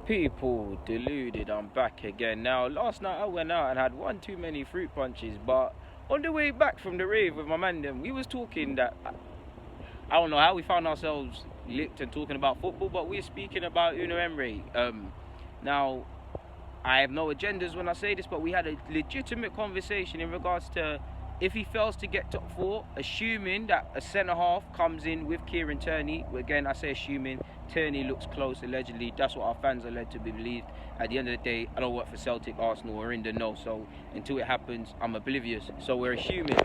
People, deluded, I'm back again. Now, last night I went out and had one too many fruit punches, but on the way back from the rave with my man, we was talking that I don't know how we found ourselves licked and talking about football, but we're speaking about Emery. Now, I have no agendas when I say this, but we had a legitimate conversation in regards to if he fails to get top four, assuming that a centre-half comes in with Kieran Tierney. Again, I say assuming. Tierney looks close, allegedly. That's what our fans are led to believe. At the end of the day, I don't work for Celtic, Arsenal, or in the know. So until it happens, I'm oblivious. So we're assuming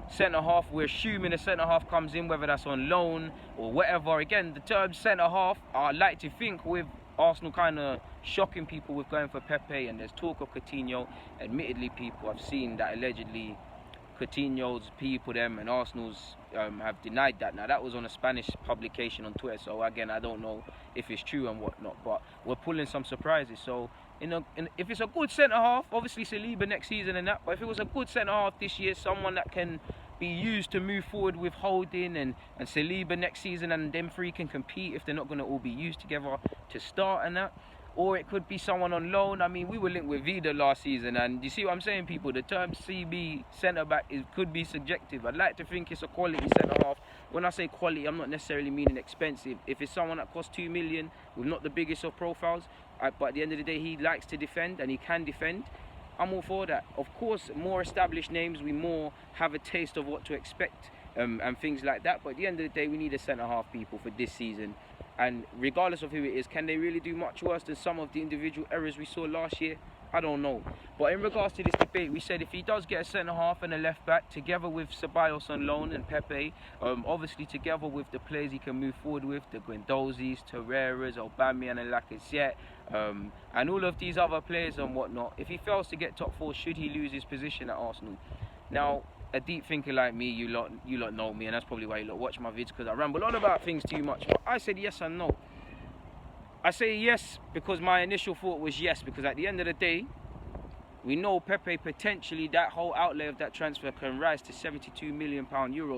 centre-half. We're assuming a centre-half comes in, whether that's on loan or whatever. Again, the term centre-half, I like to think with Arsenal kind of shocking people with going for Pepe, and there's talk of Coutinho. Admittedly, people have seen that allegedly Coutinho's people, them, and Arsenal's have denied that. Now, that was on a Spanish publication on Twitter, so again, I don't know if it's true and whatnot, but we're pulling some surprises. So, if it's a good centre-half, obviously Saliba next season and that, but if it was a good centre-half this year, someone that can be used to move forward with Holding and Saliba next season, and them three can compete if they're not going to all be used together to start and that. Or it could be someone on loan. I mean, we were linked with Vida last season, and you see what I'm saying, people? The term CB centre-back could be subjective. I'd like to think it's a quality centre-half. When I say quality, I'm not necessarily meaning expensive. If it's someone that costs 2 million, with not the biggest of profiles, but at the end of the day, he likes to defend, and he can defend, I'm all for that. Of course, more established names, we more have a taste of what to expect and things like that. But at the end of the day, we need a centre-half, people, for this season. And regardless of who it is, can they really do much worse than some of the individual errors we saw last year? I don't know. But in regards to this debate, we said if he does get a centre-half and a left-back, together with Ceballos on loan and Pepe, obviously together with the players he can move forward with, the Guendouzi's, Torreira's, Aubameyang and Lacazette, and all of these other players and whatnot, if he fails to get top four, should he lose his position at Arsenal? Now, a deep thinker like me, you lot know me, and that's probably why you lot watch my vids, because I ramble on about things too much. But I said yes and no. I say yes because my initial thought was yes, because at the end of the day, we know Pepe potentially, that whole outlay of that transfer can rise to €72 million.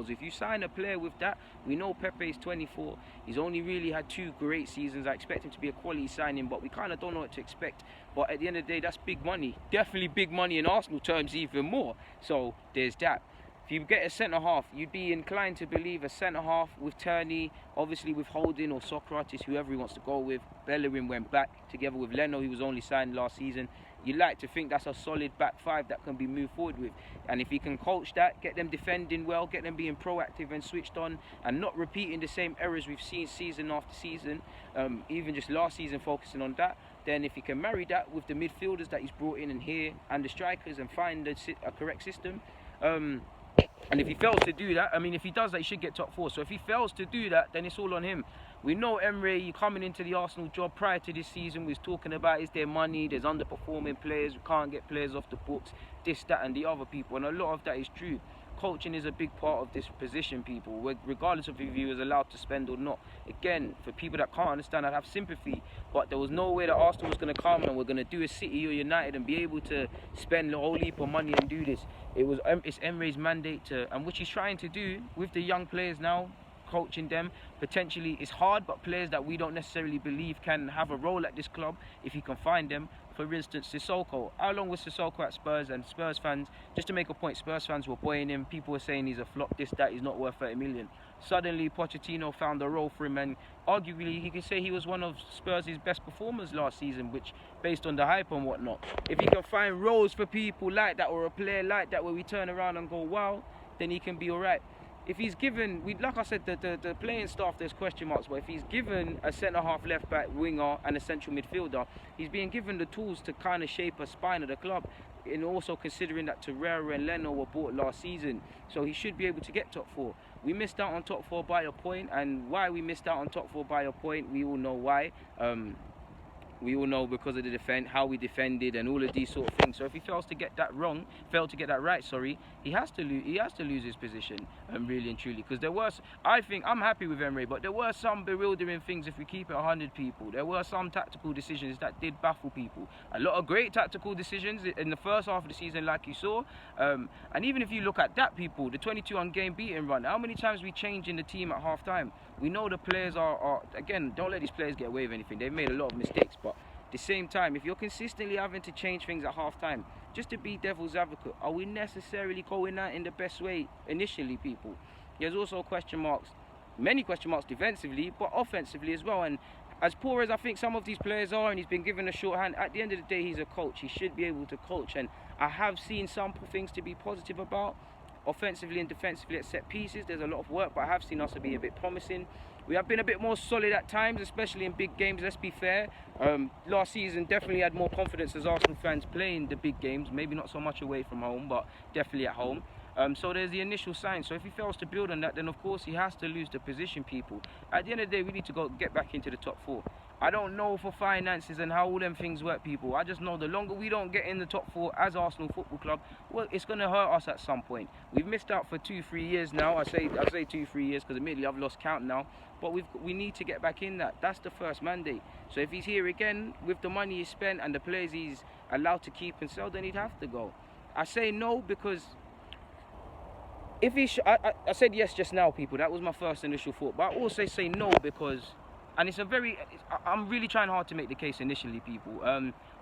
If you sign a player with that, we know Pepe is 24. He's only really had 2 great seasons. I expect him to be a quality signing, but we kind of don't know what to expect. But at the end of the day, that's big money. Definitely big money in Arsenal terms, even more. So there's that. If you get a centre-half, you'd be inclined to believe a centre-half with Tierney, obviously with Holding or Socrates, whoever he wants to go with. Bellerin went back together with Leno, who was only signed last season. You like to think that's a solid back five that can be moved forward with. And if he can coach that, get them defending well, get them being proactive and switched on, and not repeating the same errors we've seen season after season, even just last season focusing on that, then if he can marry that with the midfielders that he's brought in and here, and the strikers, and find a correct system, and if he fails to do that, I mean, if he does that, he should get top four. So if he fails to do that, then it's all on him. We know Emery coming into the Arsenal job prior to this season, we was talking about, is there money, there's underperforming players, we can't get players off the books, this, that and the other, people. And a lot of that is true. Coaching is a big part of this position, people, regardless of if he was allowed to spend or not. Again, for people that can't understand, I'd have sympathy, but there was no way that Arsenal was going to come and we're going to do a City or United and be able to spend a whole heap of money and do this. It's Emery's mandate to, and which he's trying to do with the young players now, coaching them. Potentially it's hard, but players that we don't necessarily believe can have a role at this club if he can find them. For instance, Sissoko. How long was Sissoko at Spurs? And Spurs fans, just to make a point, Spurs fans were buoying him. People were saying he's a flop, this, that, he's not worth 30 million. Suddenly, Pochettino found a role for him, and arguably, he could say he was one of Spurs' best performers last season, which, based on the hype and whatnot. If he can find roles for people like that, or a player like that, where we turn around and go, wow, then he can be alright. If he's given, like I said, the playing staff, there's question marks, but if he's given a centre-half, left-back, winger and a central midfielder, he's being given the tools to kind of shape a spine of the club, and also considering that Torreira and Leno were bought last season, so he should be able to get top four. We missed out on top four by a point, and why we missed out on top four by a point, we all know why. We all know because of the defense, how we defended, and all of these sort of things. So if he failed to get that right, he has to lose his position, really and truly. Because I think I'm happy with Emery, but there were some bewildering things. If we keep it 100 people, there were some tactical decisions that did baffle people. A lot of great tactical decisions in the first half of the season, like you saw. And even if you look at that, people, the 22 game beating run, how many times we change in the team at half time? We know the players are again, don't let these players get away with anything. They've made a lot of mistakes, but at the same time, if you're consistently having to change things at half time just to be devil's advocate, are we necessarily going out in the best way initially, people? There's also many question marks defensively, but offensively as well. And as poor as I think some of these players are, and he's been given a shorthand, at the end of the day, he's a coach. He should be able to coach. And I have seen some things to be positive about. Offensively and defensively at set pieces, there's a lot of work, but I have seen us to be a bit promising. We have been a bit more solid at times, especially in big games, let's be fair. Last season definitely had more confidence as Arsenal fans playing the big games, maybe not so much away from home, but definitely at home. So there's the initial sign. So if he fails to build on that, then of course he has to lose the position, people. At the end of the day, we need to get back into the top 4. I don't know for finances and how all them things work, people. I just know the longer we don't get in the top 4 as Arsenal Football Club, well, it's going to hurt us at some point. We've missed out for 2-3 years now. I say 2-3 years because admittedly I've lost count now. But we need to get back in that. That's the first mandate. So if he's here again with the money he's spent and the players he's allowed to keep and sell, then he'd have to go. I say no because if he I said yes just now, people. That was my first initial thought. But I also say no because, and I'm really trying hard to make the case initially, people.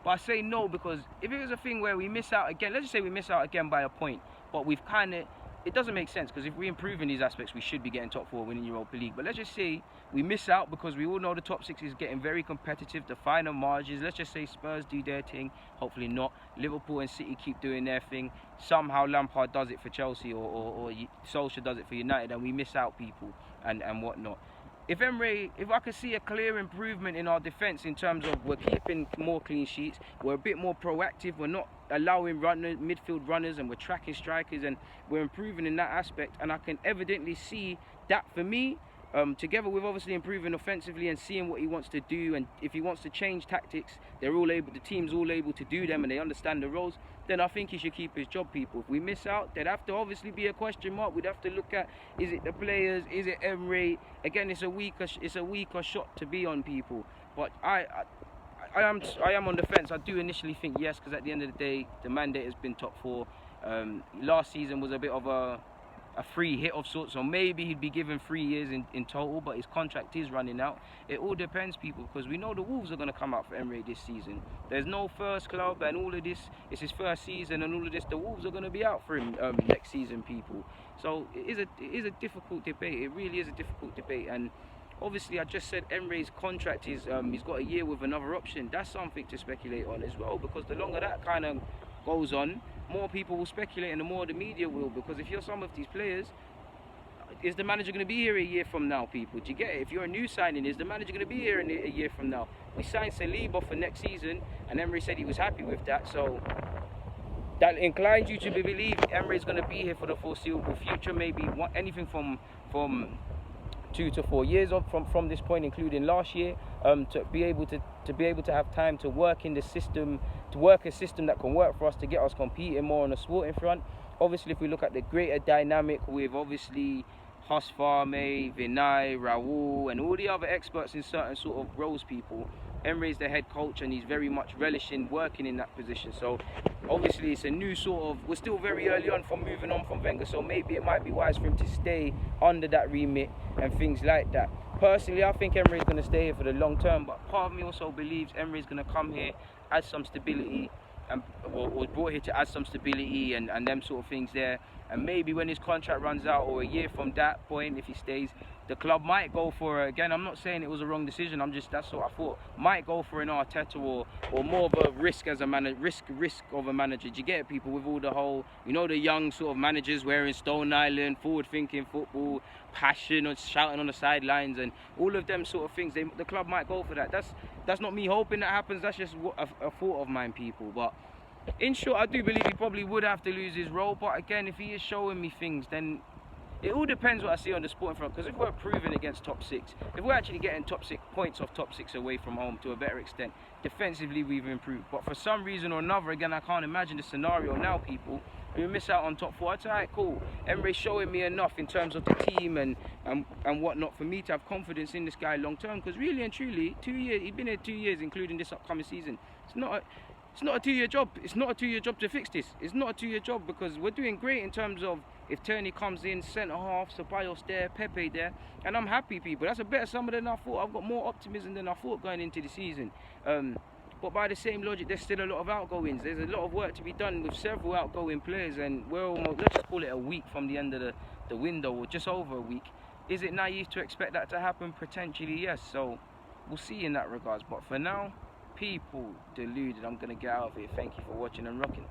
But I say no because if it was a thing where we miss out again, let's just say we miss out again by a point, but it doesn't make sense because if we improve in these aspects, we should be getting top 4 winning Europa League. But let's just say we miss out because we all know the top 6 is getting very competitive, the final margins. Let's just say Spurs do their thing, hopefully not. Liverpool and City keep doing their thing. Somehow Lampard does it for Chelsea or Solskjaer does it for United, and we miss out, people, and whatnot. If I can see a clear improvement in our defence in terms of we're keeping more clean sheets, we're a bit more proactive, we're not allowing midfield runners, and we're tracking strikers, and we're improving in that aspect, and I can evidently see that for me, together with obviously improving offensively and seeing what he wants to do, and if he wants to change tactics, the team's all able to do them and they understand the roles, then I think he should keep his job, people. If we miss out, there'd have to obviously be a question mark. We'd have to look at, is it the players, is it Emery? Again, it's a weaker shot to be on, people. But I am on the fence. I do initially think yes, because at the end of the day, the mandate has been top 4. Last season was a bit of a free hit of sorts, so maybe he'd be given 3 years in total, but his contract is running out. It all depends, people, because we know the Wolves are going to come out for Emery this season. There's no first club and all of this. It's his first season and all of this. The Wolves are going to be out for him next season, people. So it is a difficult debate. It really is a difficult debate. And obviously, I just said Emery's contract is he's got a year with another option. That's something to speculate on as well, because the longer that kind of goes on, more people will speculate and the more the media will, because if you're some of these players, is the manager going to be here a year from now, people? Do you get it? If you're a new signing, is the manager going to be here in a year from now? We signed Saliba for next season and Emery said he was happy with that, so that inclines you to believe Emery's going to be here for the foreseeable future, maybe anything from 2 to 4 years from this point, including last year, to be able to have time to work in the system, to work a system that can work for us, to get us competing more on the sporting front. Obviously, if we look at the greater dynamic with obviously Hosfarme, Vinay, Raul, and all the other experts in certain sort of roles, people, Emery's the head coach and he's very much relishing working in that position. So obviously it's a new sort of, we're still very early on from moving on from Wenger, so maybe it might be wise for him to stay under that remit and things like that. Personally, I think Emery's going to stay here for the long term, but part of me also believes Emery's going to come here, add some stability, and was brought here to add some stability and them sort of things there. And maybe when his contract runs out, or a year from that point, if he stays, the club might go for, again, I'm not saying it was a wrong decision, that's what I thought, might go for an Arteta or more of a risk as a manager, risk of a manager. Do you get it, people, with all the whole, the young sort of managers wearing Stone Island, forward-thinking football, passion, or shouting on the sidelines, and all of them sort of things, the club might go for that. That's not me hoping that happens, that's just a thought of mine, people. But in short, I do believe he probably would have to lose his role, but again, if he is showing me things, then it all depends what I see on the sporting front, because if we're proving against top 6, if we're actually getting top 6 points off top 6 away from home to a better extent. Defensively, we've improved. But for some reason or another, again, I can't imagine the scenario now, people. We miss out on top 4. It's alright, cool. Emery showing me enough in terms of the team and whatnot for me to have confidence in this guy long term. Because really and truly, 2 years, he's been here 2 years, including this upcoming season. It's not a 2-year job. It's not a 2-year job to fix this. It's not a 2-year job because we're doing great in terms of if Turney comes in, centre half, Ceballos there, Pepe there, and I'm happy, people. That's a better summer than I thought. I've got more optimism than I thought going into the season. But by the same logic, there's still a lot of outgoings. There's a lot of work to be done with several outgoing players, and we're almost, let's just call it a week from the end of the window, or just over a week. Is it naive to expect that to happen? Potentially, yes. So we'll see in that regards. But for now, people, deluded. I'm going to get out of here. Thank you for watching and rocking.